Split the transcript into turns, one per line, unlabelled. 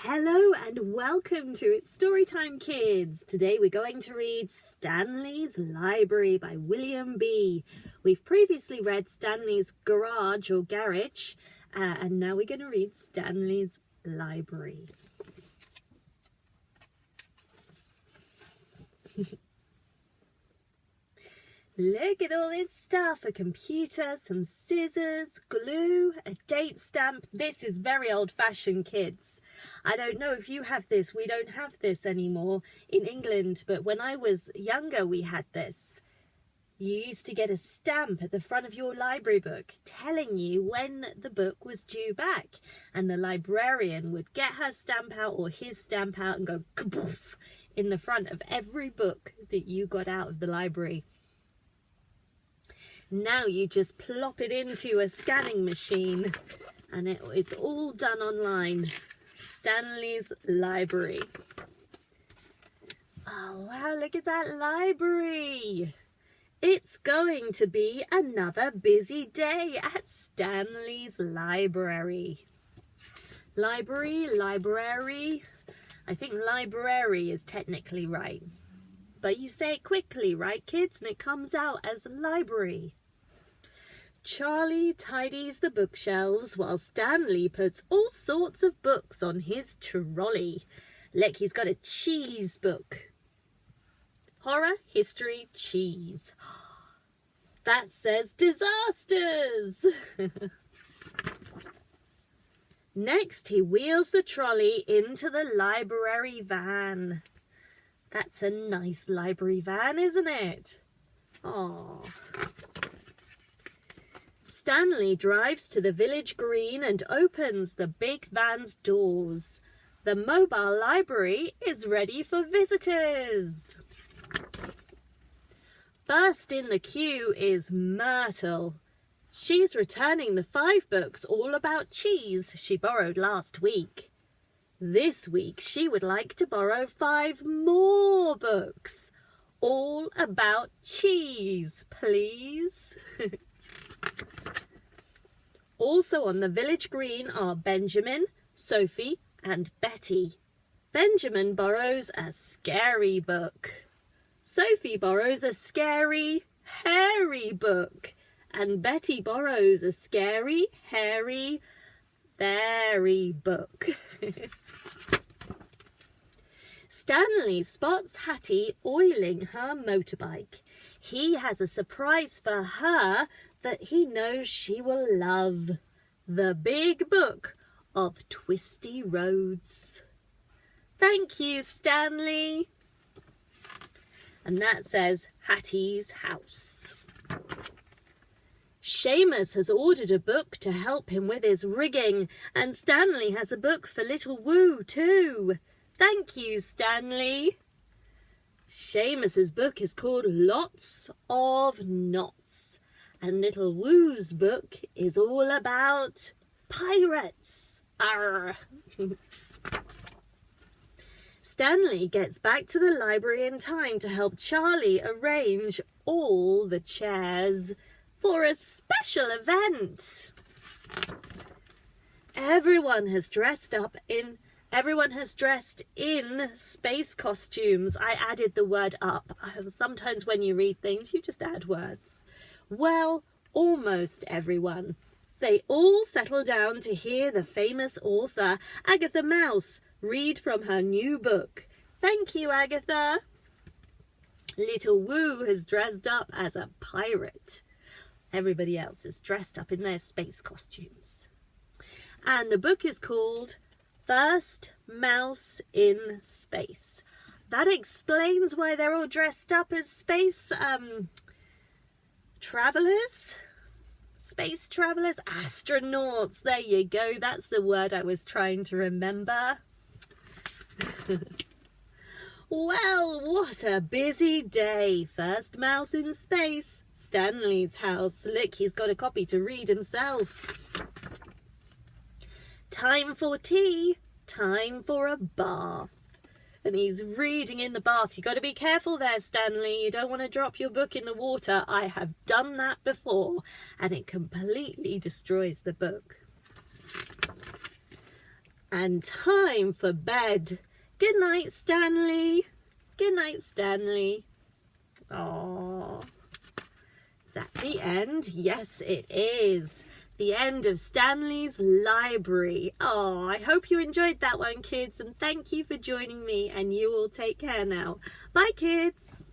Hello and welcome to It's Storytime Kids. Today we're going to read Stanley's Library by Williambee. We've previously read Stanley's Garage or Garage, and now we're going to read Stanley's Library. Look at all this stuff, a computer, some scissors, glue, a date stamp. This is very old-fashioned, kids. I don't know if you have this. We don't have this anymore in England, but when I was younger, we had this. You used to get a stamp at the front of your library book telling you when the book was due back, and the librarian would get her stamp out or his stamp out and go kaboof in the front of every book that you got out of the library. Now you just plop it into a scanning machine and it's all done online. Stanley's Library. Oh wow, look at that library. It's going to be another busy day at Stanley's Library. Library. I think library is technically right. But you say it quickly, right, kids? And it comes out as library. Charlie tidies the bookshelves while Stanley puts all sorts of books on his trolley. Look, he's got a cheese book. Horror, history, cheese. That says disasters. Next, he wheels the trolley into the library van. That's a nice library van, isn't it? Aww. Stanley drives to the village green and opens the big van's doors. The mobile library is ready for visitors. First in the queue is Myrtle. She's returning the 5 books all about cheese she borrowed last week. This week she would like to borrow 5 more books, all about cheese, please. Also on the village green are Benjamin, Sophie and Betty. Benjamin borrows a scary book. Sophie borrows a scary, hairy book. And Betty borrows a scary, hairy, fairy book. Stanley spots Hattie oiling her motorbike. He has a surprise for her that he knows she will love. The big book of Twisty Roads. Thank you, Stanley. And that says Hattie's house. Seamus has ordered a book to help him with his rigging, and Stanley has a book for little Woo too. Thank you, Stanley. Seamus's book is called Lots of Knots, and little Woo's book is all about pirates. Arr. Stanley gets back to the library in time to help Charlie arrange all the chairs for a special event. Everyone has dressed in space costumes. I added the word up. Sometimes when you read things, you just add words. Well, almost everyone. They all settle down to hear the famous author, Agatha Mouse, read from her new book. Thank you, Agatha. Little Woo has dressed up as a pirate. Everybody else is dressed up in their space costumes. And the book is called First Mouse in Space. That explains why they're all dressed up as space travelers. Space travelers, astronauts. There you go. That's the word I was trying to remember. Well, what a busy day. First mouse in space. Stanley's house. Look, he's got a copy to read himself. Time for tea. Time for a bath. And he's reading in the bath. You've got to be careful there, Stanley. You don't want to drop your book in the water. I have done that before, and it completely destroys the book. And time for bed. Good night, Stanley. Good night, Stanley. Oh, is that the end? Yes, it is. The end of Stanley's library. Oh, I hope you enjoyed that one, kids, and thank you for joining me, and you all take care now. Bye, kids.